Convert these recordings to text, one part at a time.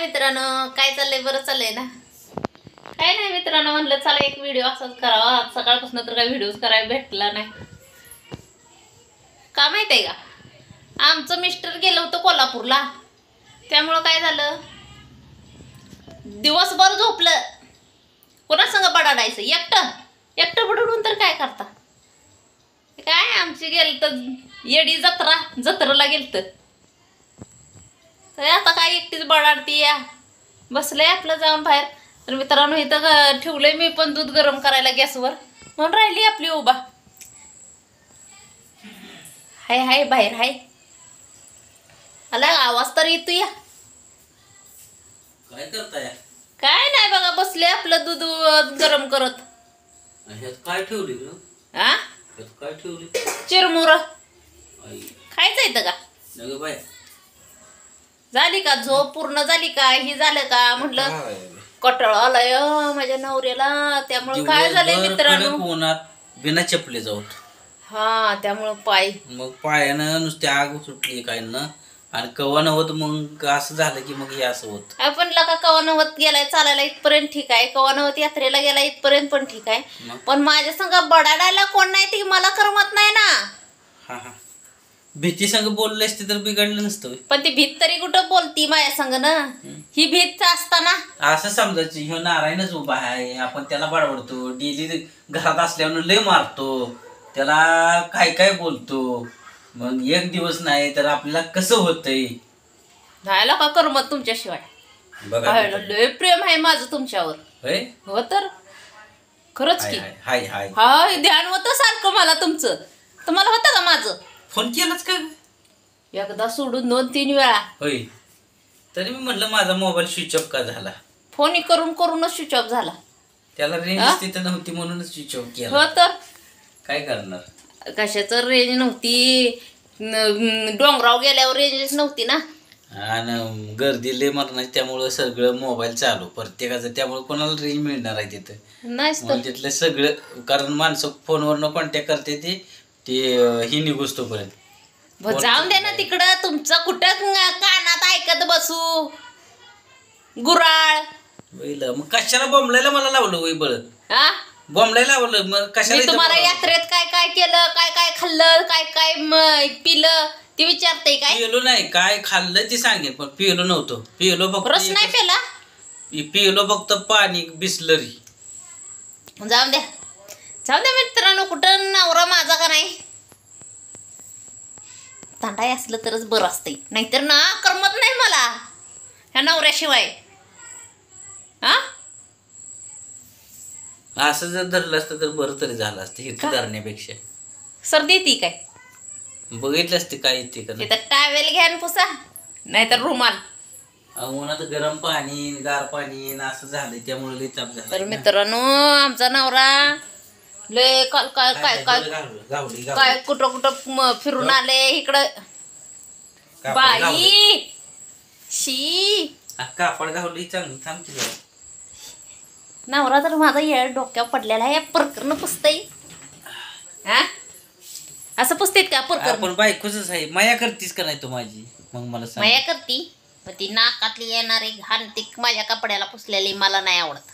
हाय मित्रांनो, काय चाललंय? बरं चाललंय ना? काय नाही मित्रांनो, म्हणलं चला एक व्हिडिओ असाच करावा. आज सकाळपासून तर काही व्हिडिओज करायला भेटला नाही. का माहित आहे का, आमचं मिस्टर गेलं होतं कोल्हापूरला. त्यामुळं काय झालं, दिवसभर झोपलं. कोणा संग बडाडायचं? एकटं एकटं बडडून तर काय करता. काय आमची गेल तर येडी जत्रेला गेलत. तर आता काय एकटीच बडाडती या. बसलंय आपलं जाऊन बाहेर. तर मित्रांनो, इथं ठेवलंय मी पण दूध गरम करायला गॅसवर, म्हणून राहिली आपली उभा. हाय हाय बाहेर हाय. आला आवाज तर येतो या. काय करताय? काय नाही बघा, बसले आपलं दूध गरम करत. काय ठेवली ग? हा, काय ठेवली? चिरमुर खायचं येतं का? नग बाय, झाली का झोप पूर्ण झाली का? ही झालं का म्हटलं. कटाळ आलाय माझ्या नवऱ्याला. त्यामुळे काय झालंय मित्रांनो, उन्हात बिना चपले जाऊत. हा, त्यामुळं पाय मग पायानं नुसती आग सुटली काय ना. आणि कवा नव्हत मग असं झालं की मग हे असं होत. आपण लका कवा नव्हत गेलाय चालायला इथपर्यंत ठीक आहे, कवा नव्हत यात्रेला गेला इथपर्यंत पण ठीक आहे. पण माझ्या संग बडाडायला कोण नाही ती मला करमत नाही ना. हा हा, भीती संग बोलले असते तर बिघडलं नसतं. पण ती भीत तरी कुठं बोलती माझ्या संग ना. ही भीत असताना असं समजायचं ह्यो नारायणच उभा आहे, आपण त्याला बडबडतो. डेली घरात असल्यावर लय मारतो त्याला, काय काय बोलतो. मग एक दिवस नाही तर आपल्याला कसं होतंय. राहायला का करमत तुमच्याशिवाय. बघा, लय प्रेम आहे माझं तुमच्यावर. हो तर खरंच की. हाय हाय हाय, ध्यान होतं सारखं मला तुमचं. तुम्हाला होतं का माझं? फोन केलाच का? एकदा सोडून 2-3 वेळा. होय, तरी मी म्हटलं माझा मोबाईल स्विच ऑफ का झाला. फोन करूनच स्विच ऑफ झाला. त्याला रेंज तिथं नव्हती म्हणूनच स्विच ऑफ केला. हो तर काय करणार. कशाचं रेंज नव्हती, डोंगराव गेल्यावर रेंजच नव्हती ना. आणि गर्दी लय मरणार, त्यामुळं सगळं मोबाईल चालू प्रत्येकाचं. त्यामुळे कोणाला रेंज मिळणार आहे तिथं? नाहीच तर. तिथलं सगळं, कारण माणसं फोनवरनं कॉन्टॅक्ट करते ते ही निघूस तोपर्यंत. जाऊन दे ना तिकडं. तुमचं कुठं कानात ऐकत बसू गुराळ. मग कशाला बॉम्बलायला मला लावलं वय बळ? हा, बॉम्बलायला लावलं मग कशाला? तुम्हाला यात्रेत काय काय केलं, काय काय खाल्लं, काय काय पिलं ते विचारते काय? पिलो नाही, काय खाल्लं ते सांगेन, पण पिलो नव्हतो. पिलो फक्त रस नाही पेला. पिलो फक्त पाणी, बिस्लरी. जाऊन द्या मित्रांनो, कुठं नवरा माझा का नाही. तांडाय असलं तरच बरं असतंय, नाहीतर ना करमत नाही मला ह्या नवऱ्याशिवाय. हा, असं जर धरलं असतं तर बरं तरी झालं असतं. हे धरण्यापेक्षा सर्दी ती काय बघितलं असते काय येते का. तिथं टावेल घ्या आणि पुसा, नाहीतर रुमाल. उन्हात गरम पाणी गार पाणी असं झालंय, त्यामुळे लई ताप झाला. तर मित्रांनो, आमचा नवरा लय काय काय काय काय कुठं फिरून आले इकडं. बाई शी, कापड घावली चांगली. थांबते जरा. नवरा तर माझा येळ डोक्यावर पडलेला आहे. प्रकरण पुसतय. हा, असं पुसतेत का प्रकरण? आपण बायकोच आहे. माया करतीस का नाही तू माझी? मग मला सांग. माया करती, पण ती नाकातली येणारी घाण ती माझ्या कपड्याला पुसलेली मला नाही आवडत.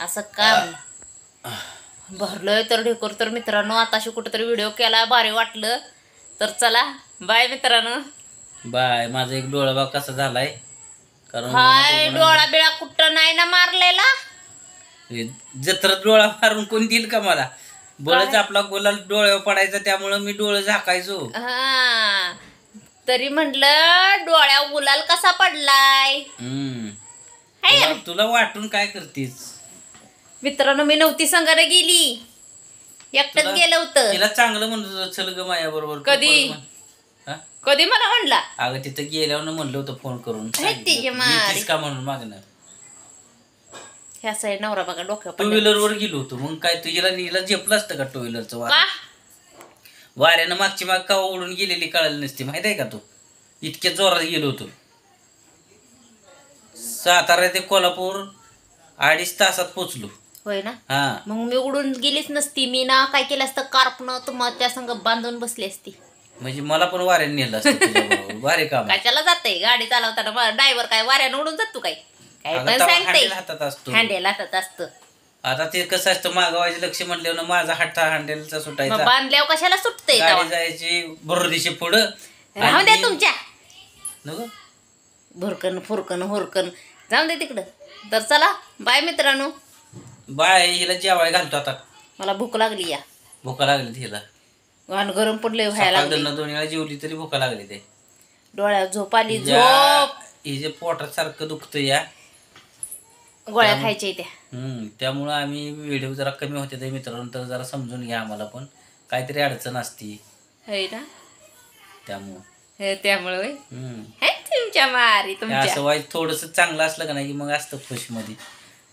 असं काम भरलंय तर ढेकर. तर मित्रांनो, आताशी कुठेतरी व्हिडिओ केला, भारी वाटलं. तर चला बाय मित्रांनो. बाय. माझा एक डोळा बा कसा झालाय, कारण हाय डोळा बिळा कुठं नाही ना मारलेला. जत्रात डोळा मारून कोण देईल का मला? बळच आपला गुलाल डोळ्यावर पडायचा, त्यामुळं मी डोळे झाकायचो. हा, तरी म्हटलं डोळ्या गुलाल कसा पडलाय. तुला वाटून काय करतीस? मित्रांनो, मी नव्हती संघाने गेली, एकटंच गेलं होतं. तिला चांगलं म्हणत चल ग माझ्या बरोबर. कधी मला म्हणला? अगं तिथं गेल्यावर म्हणलं होतं फोन करून का म्हणून मागणं. ह्या साईड नवरा बघा डोक्यावर. 2 व्हीलर वर गेलो होतो. मग काय तुझ्याला नीला झेपलं असतं का 2 व्हीलरचं? वाऱ्यानं मागची माग का उडून गेलेली कळाली नसती, माहित आहे का? तू इतक्या जोरात गेलो होतो. सातारा ते कोल्हापूर 2.5 तासात पोचलो. होय ना. हा, मग मी उडून गेलीच नसती. मी ना काय केलं असतं, कार्पनं तुम्हाला त्या संग बांधून बसली असती. म्हणजे मला पण वाऱ्याने नेलं असतं तुझ्याबरोबर. भारी काम आहे. कशाला जाते गाडी चालवताना ड्रायव्हर काय वाऱ्यानं उडून जातो काय काय अगं, पण तेव्हा सांगते हँडल हातात असतो. हँडेल हातात असतं आता ते कसं असतं मागवायचं लक्ष म्हटल्यावर माझा हात हँडलचा मग सुटायचा. बांधल्यावर कशाला सुटतंय गाडी तेव्हा? जायची बरोबर दिशे पुढं. राहू द्या तुमच्या नको? भुरकन फुरकन हुरकन जाऊन दे तिकडं. तर चला बाय मित्रांनो, बाय. हिला जेवायला घालतो आता. मला भूक लागली या भुका लागली हिला. वाहन गरम पडले व्हायला लागले सकाळ 2 वेळा जेवली तरी भुका लागली ते. डोळ्यात झोप आली या झोप हिजे पोटात सारखं दुखतं या. गोळ्या खायच्या त्या त्यामुळं आम्ही व्हिडिओ जरा कमी होते ते मित्रांनो, तर जरा समजून घ्या आम्हाला पण काहीतरी अडचण असती है ना. त्यामुळं. हे त्यामुळे होय. हम्म. हे तुमच्या मारी हे तुमच्या असं वाईट थोडस चांगलं असलं का नाही की मग असतं खुश मध्ये.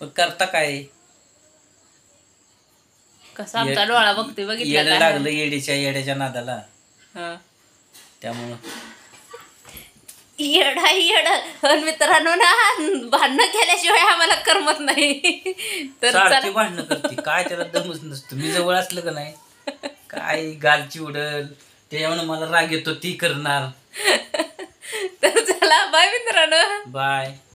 पण करता काय, कसा आमचा डोळा बघतोय बघितलं येडं का? लागलं येड्याच्या नादाला. हं. त्यामुळं येड पण मित्रांनो ना, भांडणं केल्याशिवाय आम्हाला करमत नाही. तर सारखी चला भांडणं करते काय, त्याला दमच नसतो. मी जवळ असलं का नाही काय गालची उडल, त्याच्यामुळे मला राग येतो ती करणार. तर चला बाय मित्रांनो. बाय.